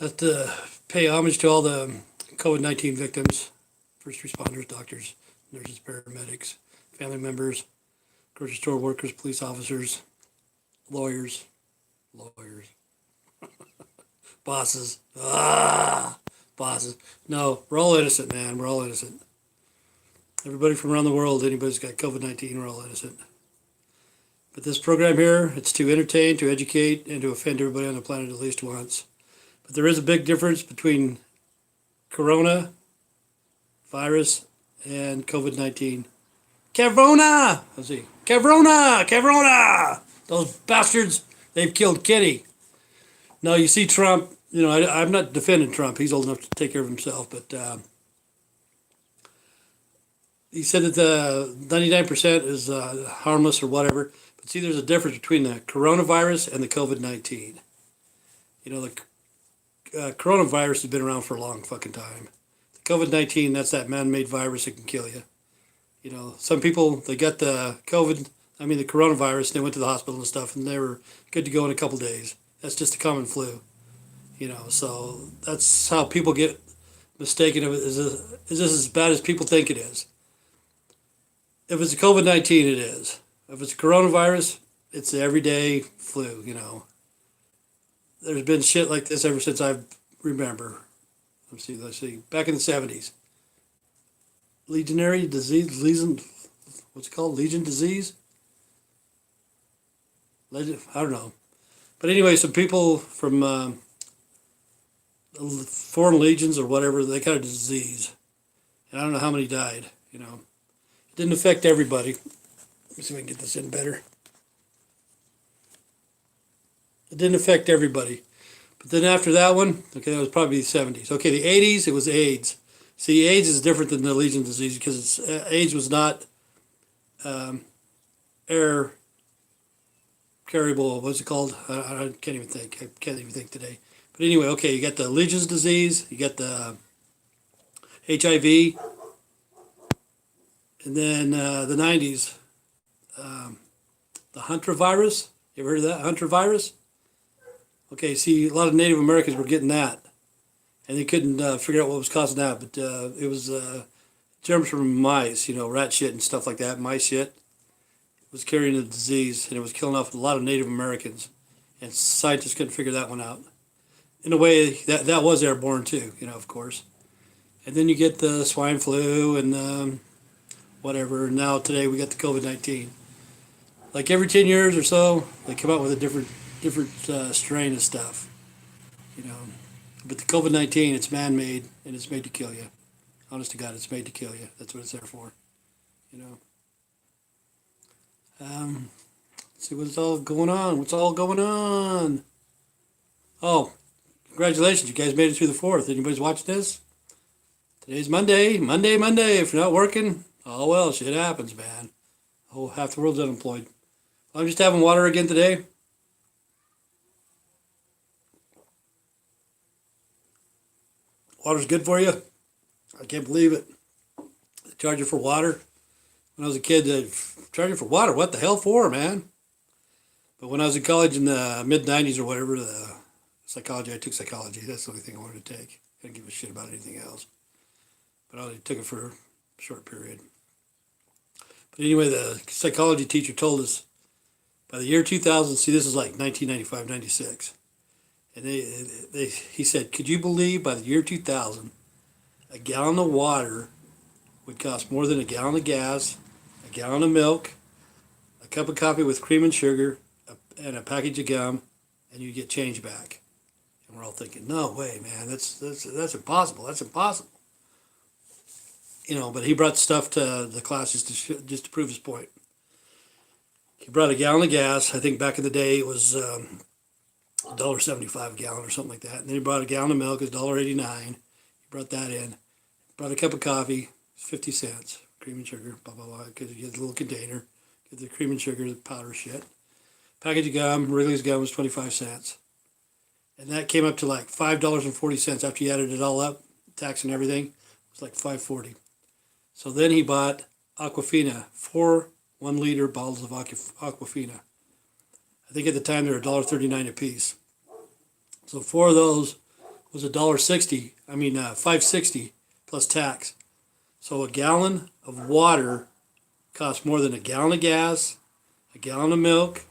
I have to pay homage to all the COVID-19 victims, first responders, doctors, nurses, paramedics, family members, grocery store workers, police officers, lawyers, lawyers, bosses. Bosses. No, we're all innocent, man. We're all innocent. Everybody from around the world, anybody's got COVID-19, we're all innocent. But this program here, it's to entertain, to educate, and to offend everybody on the planet at least once. But there is a big difference between corona virus and COVID-19. Cavrona! Let's see. Cavrona! Cavrona! Those bastards, they've killed Kitty. No, you see Trump, I'm not defending Trump. He's old enough to take care of himself. But he said that the 99% is harmless or whatever. But see, there's a difference between the coronavirus and the COVID-19. The coronavirus has been around for a long fucking time. The COVID-19, that's that man-made virus that can kill you. Some people, they got the coronavirus, and they went to the hospital and stuff, and they were good to go in a couple days. That's just a common flu. So that's how people get mistaken. Is this as bad as people think it is? If it's a COVID-19, it is. If it's a coronavirus, it's the everyday flu, There's been shit like this ever since I remember. Let's see. Back in the 70s. Legionary disease, what's it called? Legion disease? I don't know. But anyway, some people from foreign legions or whatever, they got a disease. And I don't know how many died, It didn't affect everybody. Let me see if I can get this in better. It didn't affect everybody. But then after that one, okay, that was probably the 70s. Okay, the 80s, it was AIDS. See, AIDS is different than the Legion disease because AIDS was not air carryable. What's it called? I can't even think. I can't even think today. But anyway, okay, you got the Legion's disease, you got the HIV, and then the 90s, the Hunter virus. You ever heard of that? Hunter virus? Okay, see, a lot of Native Americans were getting that, and they couldn't figure out what was causing that, but it was germs from mice, rat shit and stuff like that, mice shit. It was carrying the disease, and it was killing off a lot of Native Americans, and scientists couldn't figure that one out. In a way, that was airborne too, of course. And then you get the swine flu and whatever. Now today we got the COVID-19. Like every 10 years or so, they come out with a different strain of stuff, But the COVID-19, it's man-made, and it's made to kill you. Honest to God, it's made to kill you. That's what it's there for, Let's see what's all going on. What's all going on? Oh, congratulations, you guys made it through the 4th. Anybody's watching this? Today's Monday. Monday. If you're not working, oh well, shit happens, man. Oh, half the world's unemployed. I'm just having water again today. Water's good for you. I can't believe it. They charge you for water. When I was a kid, they charge you for water. What the hell for, man? But when I was in college in the mid-90s or whatever, I took psychology. That's the only thing I wanted to take. I didn't give a shit about anything else. But I only took it for a short period. But anyway, the psychology teacher told us by the year 2000, see, this is like 1995, 96. And he said, could you believe by the year 2000, a gallon of water would cost more than a gallon of gas, a gallon of milk, a cup of coffee with cream and sugar, and a package of gum, and you get change back. And we're all thinking, no way, man, that's impossible. That's impossible. But he brought stuff to the class just to prove his point. He brought a gallon of gas. I think back in the day it was $1.75 a gallon or something like that. And then he brought a gallon of milk, it was $1.89. He brought that in. Brought a cup of coffee, 50 cents. Cream and sugar, blah, blah, blah. Because you get the little container. Get the cream and sugar, the powder shit. Package of gum, Wrigley's gum was 25 cents. And that came up to like $5.40 after you added it all up, tax and everything. It was like $5.40. So then he bought Aquafina, 4 1-liter bottles of Aquafina. I think at the time they were $1.39 a piece. So 4 of those was $1.60. I mean, $5.60 plus tax. So a gallon of water cost more than a gallon of gas, a gallon of milk,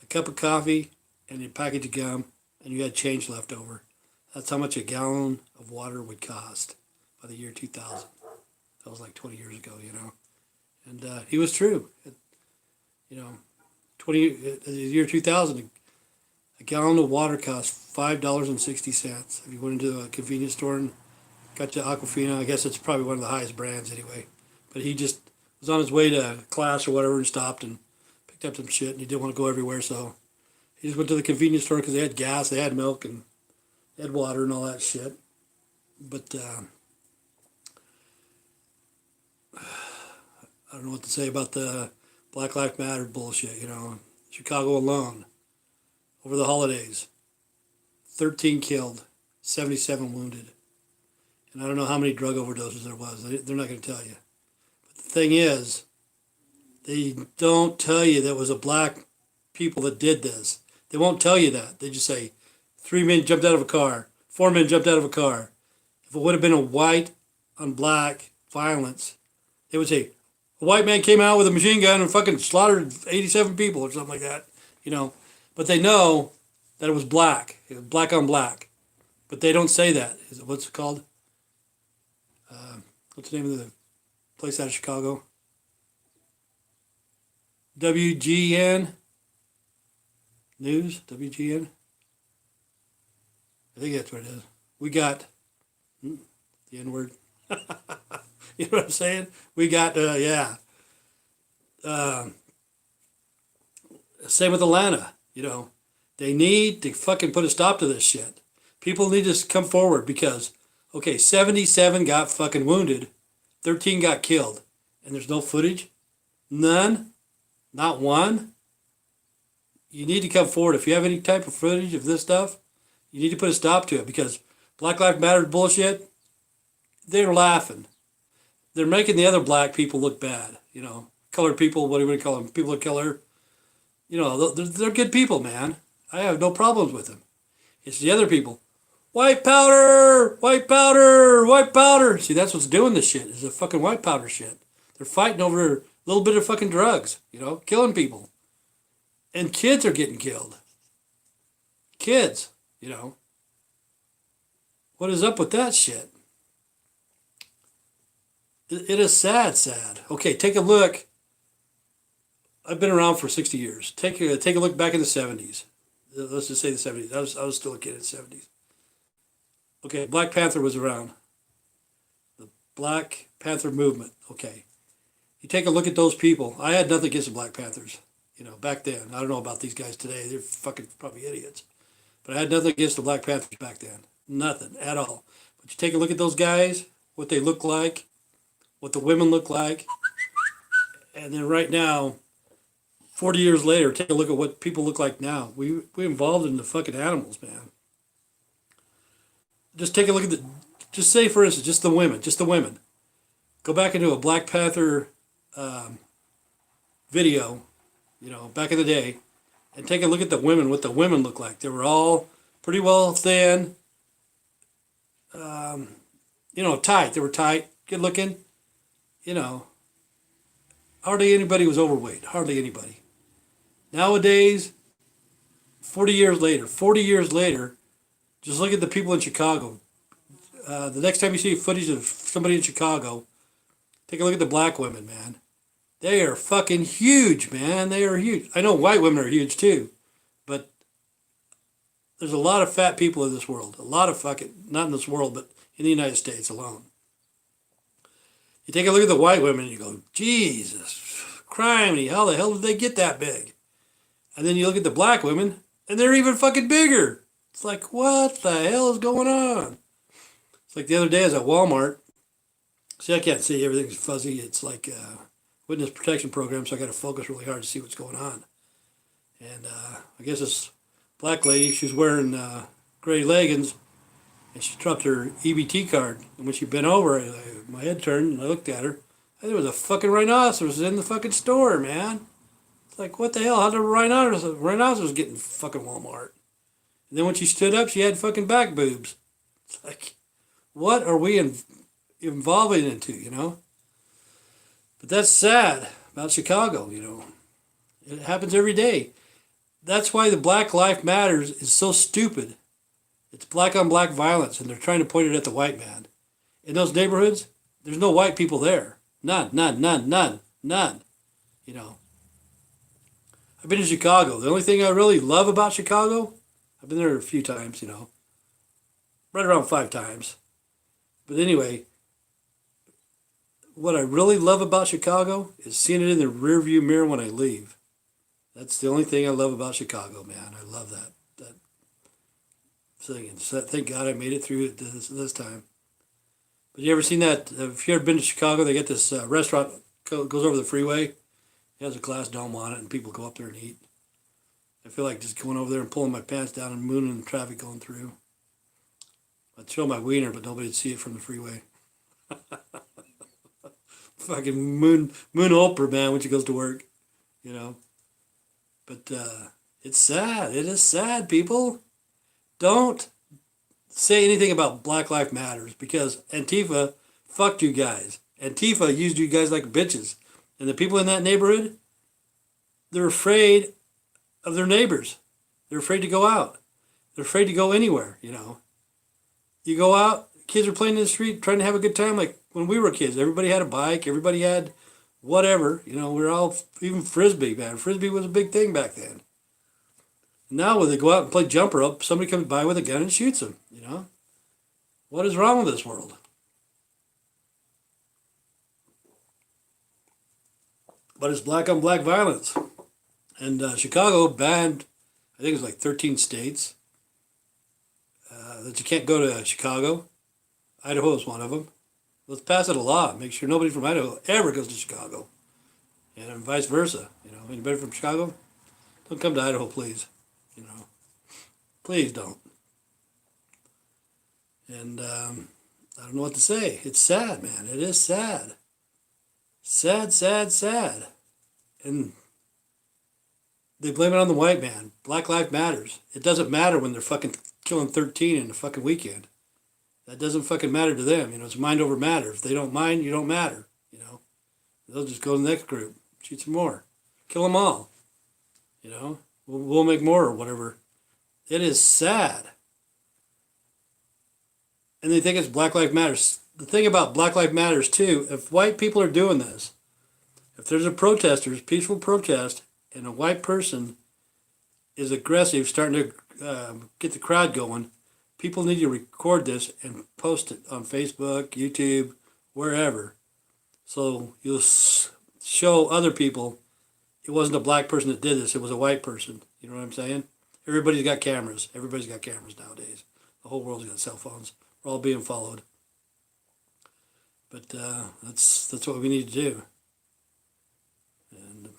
a cup of coffee, and a package of gum, and you had change left over. That's how much a gallon of water would cost by the year 2000. That was like 20 years ago, you know. And he was true. You know, the year 2000, a gallon of water cost $5.60. If you went into a convenience store and got you Aquafina, I guess it's probably one of the highest brands anyway. But he just was on his way to class or whatever and stopped and picked up some shit, and he didn't want to go everywhere, so he just went to the convenience store because they had gas, they had milk, and they had water and all that shit. But I don't know what to say about the Black Lives Matter bullshit, you know. Chicago alone, over the holidays, 13 killed, 77 wounded. And I don't know how many drug overdoses there was. They're not going to tell you. But the thing is, they don't tell you that it was a black people that did this. They won't tell you that. They just say, 3 men jumped out of a car, 4 men jumped out of a car. If it would have been a white on black violence, they would say, a white man came out with a machine gun and fucking slaughtered 87 people or something like that, you know. But they know that it was black. It was black on black. But they don't say that. What's it called? What's the name of the place out of Chicago? WGN News? WGN? I think that's what it is. We got the N-word. You know what I'm saying? We got, same with Atlanta, you know. They need to fucking put a stop to this shit. People need to come forward because, okay, 77 got fucking wounded, 13 got killed, and there's no footage? None? Not one? You need to come forward. If you have any type of footage of this stuff, you need to put a stop to it because Black Lives Matter bullshit, they're laughing. They're making the other black people look bad, you know. Colored people, what do you call them? People of color. You know, they're good people, man. I have no problems with them. It's the other people. White powder! White powder! White powder! See, that's what's doing this shit, is the fucking white powder shit. They're fighting over a little bit of fucking drugs, you know, killing people. And kids are getting killed. Kids, you know. What is up with that shit? It is sad, sad. Okay, take a look. I've been around for 60 years. Take a look back in the 70s. Let's just say the 70s. I was still a kid in the 70s. Okay, Black Panther was around. The Black Panther movement. Okay. You take a look at those people. I had nothing against the Black Panthers, you know, back then. I don't know about these guys today. They're fucking probably idiots. But I had nothing against the Black Panthers back then. Nothing at all. But you take a look at those guys, what they look like, what the women look like, and then right now, 40 years later, take a look at what people look like now. We involved in the fucking animals, man. Just take a look at just say for instance, just the women. Go back into a Black Panther video, you know, back in the day, and take a look at the women, what the women look like. They were all pretty well thin, you know, tight. They were tight, good looking. You know, hardly anybody was overweight. Hardly anybody. Nowadays, 40 years later, just look at the people in Chicago. The next time you see footage of somebody in Chicago, take a look at the black women, man. They are fucking huge, man. They are huge. I know white women are huge too, but there's a lot of fat people in this world. A lot of fucking, not in this world, but in the United States alone. You take a look at the white women and you go, Jesus, criminy, how the hell did they get that big? And then you look at the black women and they're even fucking bigger. It's like, what the hell is going on? It's like the other day I was at Walmart. See, I can't see. Everything's fuzzy. It's like a witness protection program, so I got to focus really hard to see what's going on. And I guess this black lady, she's wearing gray leggings, and she dropped her EBT card. And when she bent over, my head turned, and I looked at her. And there was a fucking rhinoceros in the fucking store, man. It's like, what the hell? How did a rhinoceros get in fucking Walmart? And then when she stood up, she had fucking back boobs. It's like, what are we evolving into, you know? But that's sad about Chicago, you know. It happens every day. That's why the Black Lives Matters is so stupid. It's black on black violence, and they're trying to point it at the white man. In those neighborhoods, there's no white people there. None, none, none, none, none. You know. I've been to Chicago. The only thing I really love about Chicago, I've been there a few times, you know. Right around 5 times. But anyway, what I really love about Chicago is seeing it in the rearview mirror when I leave. That's the only thing I love about Chicago, man. I love that thing. And so, thank God I made it through it this time. But you ever seen that? If you ever been to Chicago, they get this restaurant goes over the freeway. It has a glass dome on it, and people go up there and eat. I feel like just going over there and pulling my pants down and mooning the traffic going through. I'd show my wiener, but nobody'd see it from the freeway. Fucking moon Oprah, man, when she goes to work, you know. But it's sad. It is sad, people. Don't say anything about Black Lives Matters because Antifa fucked you guys. Antifa used you guys like bitches. And the people in that neighborhood, they're afraid of their neighbors. They're afraid to go out. They're afraid to go anywhere, you know. You go out, kids are playing in the street, trying to have a good time like when we were kids. Everybody had a bike. Everybody had whatever. You know, we were all, even Frisbee, man. Frisbee was a big thing back then. Now when they go out and play jump rope, somebody comes by with a gun and shoots them, you know. What is wrong with this world? But it's black on black violence. And Chicago banned, I think it was like 13 states, that you can't go to Chicago. Idaho is one of them. Let's pass it a law. Make sure nobody from Idaho ever goes to Chicago. And vice versa. You know, anybody from Chicago, don't come to Idaho, please. You know, please don't. And I don't know what to say. It's sad, man. It is sad. Sad, sad, sad. And they blame it on the white man. Black Lives Matters. It doesn't matter when they're fucking killing 13 in a fucking weekend. That doesn't fucking matter to them. You know, it's mind over matter. If they don't mind, you don't matter. You know, they'll just go to the next group, shoot some more, kill them all. You know, we'll make more or whatever. It is sad. And they think it's Black Lives Matters. The thing about Black Lives Matters too, if white people are doing this, if there's a protesters, peaceful protest, and a white person is aggressive, starting to get the crowd going, people need to record this and post it on Facebook, YouTube, wherever. So you'll show other people it wasn't a black person that did this, it was a white person. You know what I'm saying? Everybody's got cameras. Everybody's got cameras nowadays. The whole world's got cell phones. We're all being followed. But that's what we need to do. And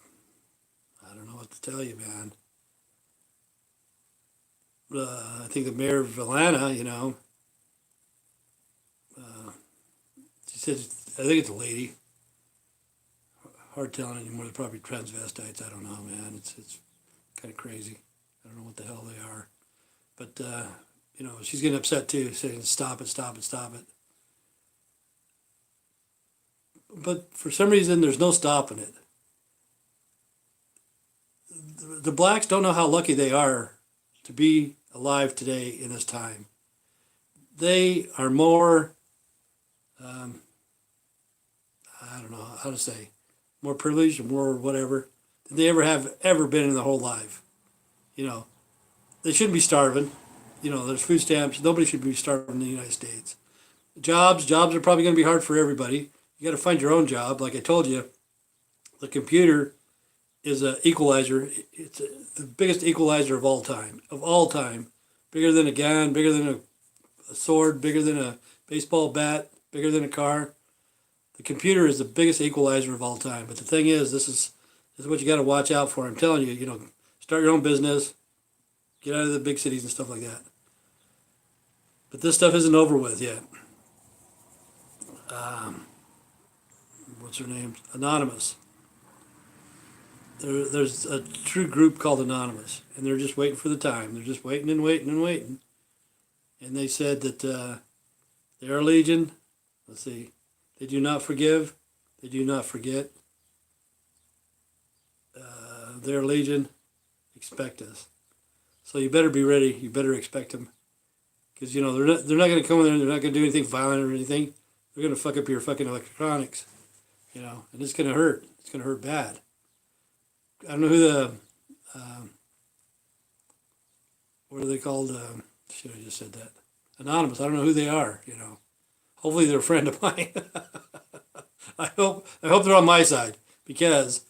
I don't know what to tell you, man. I think the mayor of Atlanta, you know, she says, I think it's a lady. Hard telling anymore. They're probably transvestites. I don't know, man. It's kind of crazy. I don't know what the hell they are. But, you know, she's getting upset too, saying, stop it, stop it, stop it. But for some reason, there's no stopping it. The blacks don't know how lucky they are to be alive today in this time. They are more, I don't know how to say, more privileged or more whatever than they ever been in their whole life. You know, they shouldn't be starving. You know, there's food stamps. Nobody should be starving in the United States. Jobs are probably going to be hard for everybody. You got to find your own job. Like I told you, the computer is an equalizer. It's the biggest equalizer of all time. Of all time. Bigger than a gun, bigger than a sword, bigger than a baseball bat, bigger than a car. The computer is the biggest equalizer of all time. But the thing is, this is what you got to watch out for. I'm telling you, you know, start your own business, get out of the big cities and stuff like that. But this stuff isn't over with yet. What's her name? Anonymous. There's a true group called Anonymous, and they're just waiting for the time. They're just waiting and waiting and waiting. And they said that their legion, let's see, they do not forgive, they do not forget. Their legion, expect us. So you better be ready. You better expect them, because you know they're not going to come in there and they're not going to do anything violent or anything. They're going to fuck up your fucking electronics, you know, and it's going to hurt. It's going to hurt bad. I don't know who the what are they called? Shit, I just said that. Anonymous. I don't know who they are. You know, hopefully they're a friend of mine. I hope they're on my side, because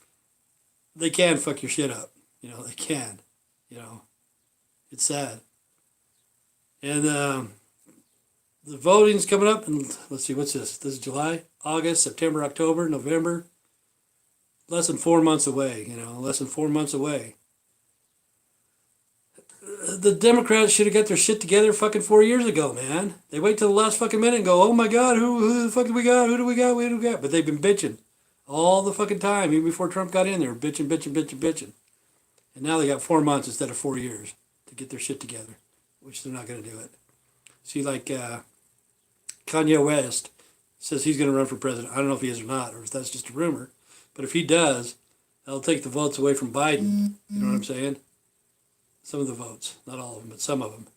they can fuck your shit up. You know, they can. You know, it's sad. And the voting's coming up, and let's see, what's this? This is July, August, September, October, November. Less than 4 months away. You know, less than 4 months away. The Democrats should have got their shit together fucking 4 years ago, man. They wait till the last fucking minute and go, oh my God, who the fuck do we got? Who do we got? Who do we got? But they've been bitching all the fucking time, even before Trump got in there, bitching. And now they got 4 months instead of 4 years to get their shit together, which they're not going to do it. See, like Kanye West says he's going to run for president. I don't know if he is or not, or if that's just a rumor. But if he does, that'll take the votes away from Biden. You know what I'm saying? Some of the votes, not all of them, but some of them.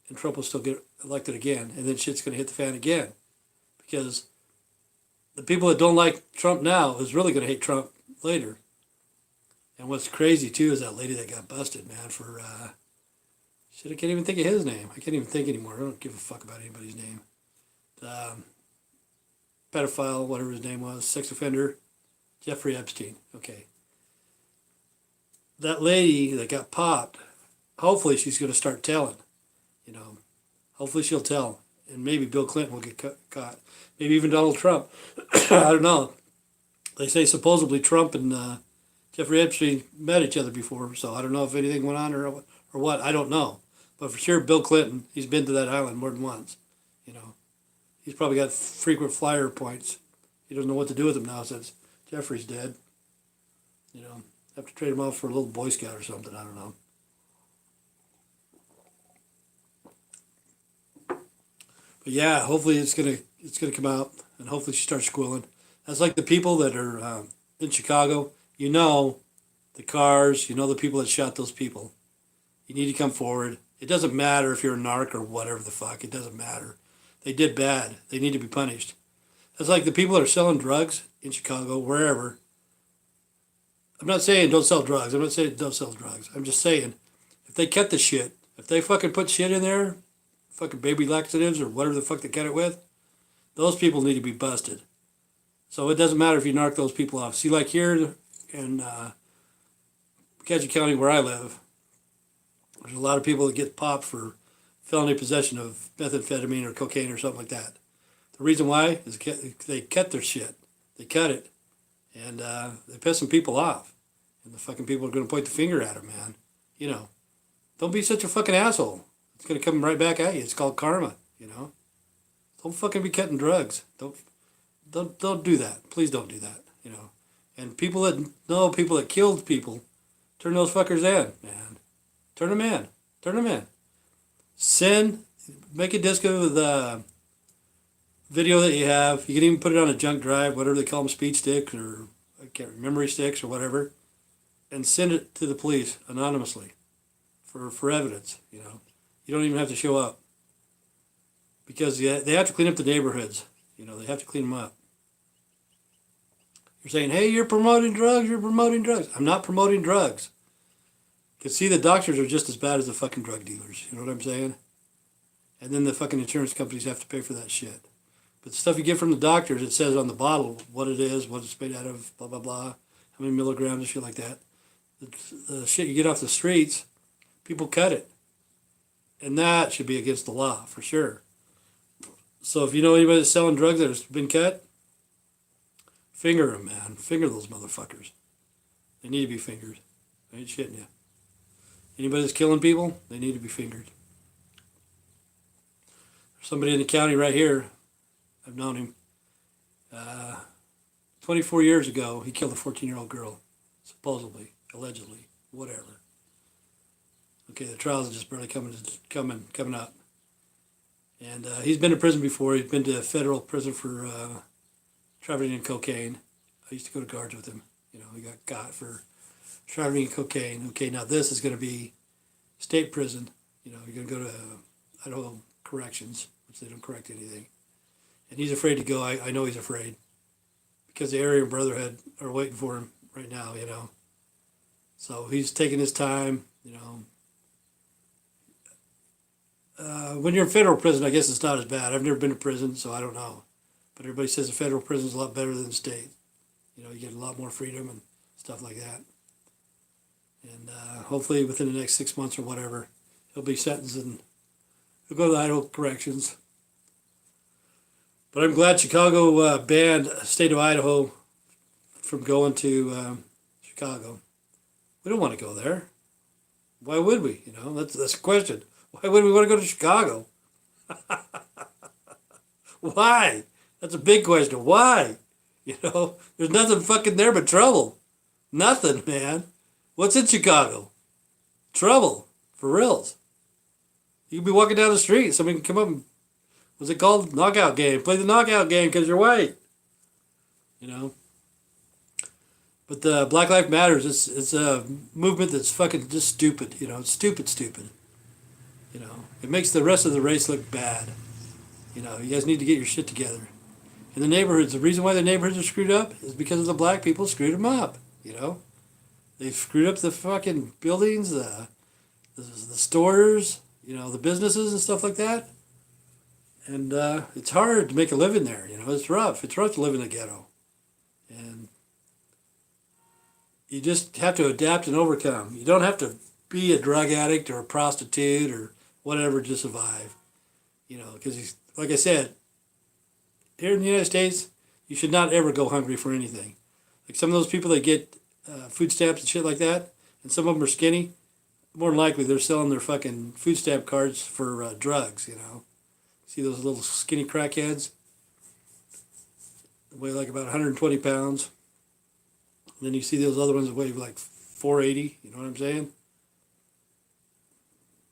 And Trump will still get elected again, and then shit's going to hit the fan again. Because the people that don't like Trump now is really going to hate Trump later. And what's crazy, too, is that lady that got busted, man, for, shit, I can't even think of his name. I can't even think anymore. I don't give a fuck about anybody's name. Pedophile, whatever his name was, sex offender, Jeffrey Epstein. Okay. That lady that got popped, hopefully she's going to start telling, you know. Hopefully she'll tell. And maybe Bill Clinton will get caught. Maybe even Donald Trump. I don't know. They say supposedly Trump and Jeffrey Epstein met each other before, so I don't know if anything went on or what. I don't know. But for sure, Bill Clinton, he's been to that island more than once, you know. He's probably got frequent flyer points. He doesn't know what to do with them now since Jeffrey's dead. You know, have to trade him off for a little Boy Scout or something. I don't know. But yeah, hopefully it's gonna come out, and hopefully she starts squealing. That's like the people that are in Chicago. You know, the cars. You know the people that shot those people. You need to come forward. It doesn't matter if you're a narc or whatever the fuck. It doesn't matter. They did bad. They need to be punished. That's like the people that are selling drugs in Chicago, wherever. I'm not saying don't sell drugs. I'm not saying don't sell drugs. I'm just saying, if they cut the shit, if they fucking put shit in there, fucking baby laxatives or whatever the fuck they cut it with, those people need to be busted. So it doesn't matter if you narc those people off. See, like here in Ketchikan County where I live, there's a lot of people that get popped for felony possession of methamphetamine or cocaine or something like that. The reason why is they cut their shit. They cut it. And they piss some people off. And the fucking people are going to point the finger at them, man. You know, don't be such a fucking asshole. It's going to come right back at you. It's called karma, you know. Don't fucking be cutting drugs. Don't do that. Please don't do that, you know. And people that know people that killed people, turn those fuckers in, man. Turn them in. Turn them in. Make a disc of the video that you have. You can even put it on a junk drive, whatever they call them, speed sticks or I can't remember, memory sticks or whatever, and send it to the police anonymously for evidence, you know. You don't even have to show up, because they have to clean up the neighborhoods. You know, they have to clean them up. You're saying, hey, you're promoting drugs, you're promoting drugs. I'm not promoting drugs. Because, see, the doctors are just as bad as the fucking drug dealers. You know what I'm saying? And then the fucking insurance companies have to pay for that shit. But the stuff you get from the doctors, it says on the bottle what it is, what it's made out of, blah, blah, blah, how many milligrams and shit like that. The shit you get off the streets, people cut it. And that should be against the law, for sure. So if you know anybody that's selling drugs that has been cut, finger them, man. Finger those motherfuckers. They need to be fingered. I ain't shitting you. Anybody that's killing people, they need to be fingered. There's somebody in the county right here, I've known him. 24 years ago, he killed a 14-year-old girl, supposedly, allegedly, whatever. Okay, the trials are just barely coming up. And he's been to prison before. He's been to federal prison for trafficking in cocaine. I used to go to guards with him. You know, he got for trafficking in cocaine. Okay, now this is going to be state prison. You know, you're going to go to Idaho Corrections, which they don't correct anything. And he's afraid to go. I know he's afraid because the Aryan Brotherhood are waiting for him right now, you know. So he's taking his time, you know. When you're in federal prison, I guess it's not as bad. I've never been to prison, so I don't know. But everybody says the federal prison is a lot better than the state. You know, you get a lot more freedom and stuff like that. And hopefully within the next 6 months or whatever, he'll be sentenced and he'll go to the Idaho Corrections. But I'm glad Chicago banned the state of Idaho from going to Chicago. We don't want to go there. Why would we? You know, that's the question. Why would we want to go to Chicago? Why? That's a big question. Why? You know, there's nothing fucking there but trouble. Nothing, man. What's in Chicago? Trouble. For reals. You can be walking down the street. Somebody can come up and, what's it called? Knockout game. Play the knockout game because you're white. You know. But the Black Lives Matters, it's a movement that's fucking just stupid. You know, it's stupid. You know, it makes the rest of the race look bad. You know, you guys need to get your shit together. In the neighborhoods, the reason why the neighborhoods are screwed up is because of the black people screwed them up. You know, they've screwed up the fucking buildings, the stores, you know, the businesses and stuff like that. And it's hard to make a living there. You know, it's rough. It's rough to live in a ghetto. And you just have to adapt and overcome. You don't have to be a drug addict or a prostitute or whatever to survive. You know, because like I said, here in the United States, you should not ever go hungry for anything. Like some of those people that get food stamps and shit like that, and some of them are skinny, more than likely they're selling their fucking food stamp cards for drugs, you know. See those little skinny crackheads? They weigh like about 120 pounds. And then you see those other ones that weigh like 480, you know what I'm saying?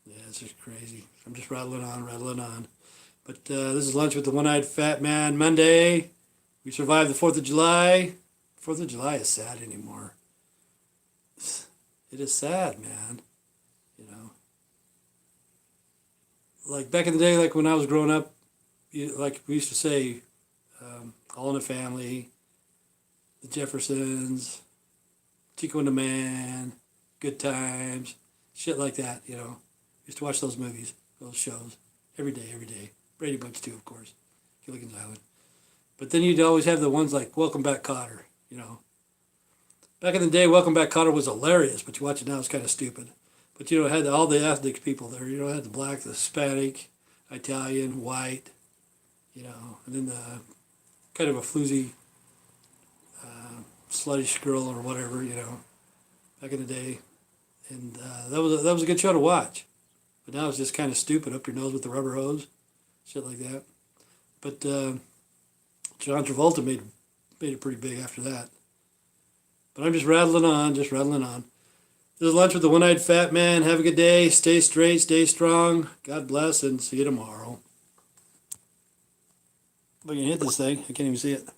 Yeah, it's just crazy. I'm just rattling on. But this is Lunch with the One-Eyed Fat Man Monday. We survived the 4th of July. 4th of July is sad anymore. It is sad, man. You know. Like back in the day, like when I was growing up, like we used to say, All in the Family, the Jeffersons, Chico and the Man, Good Times, shit like that, you know. Used to watch those movies, those shows, every day. Brady Bunch too, of course. Gilligan's Island. But then you'd always have the ones like Welcome Back, Kotter, you know. Back in the day, Welcome Back, Kotter was hilarious, but you watch it now, it's kind of stupid. But you know, it had all the ethnic people there. You know, it had the black, the Hispanic, Italian, white, you know, and then the kind of a floozy, sluttish girl or whatever, you know, back in the day. And that was a good show to watch. But now it's just kind of stupid, up your nose with the rubber hose, shit like that. But John Travolta made it pretty big after that. But I'm just rattling on. This is Lunch with the One-Eyed Fat Man. Have a good day. Stay straight, stay strong. God bless, and see you tomorrow. If I can hit this thing, I can't even see it.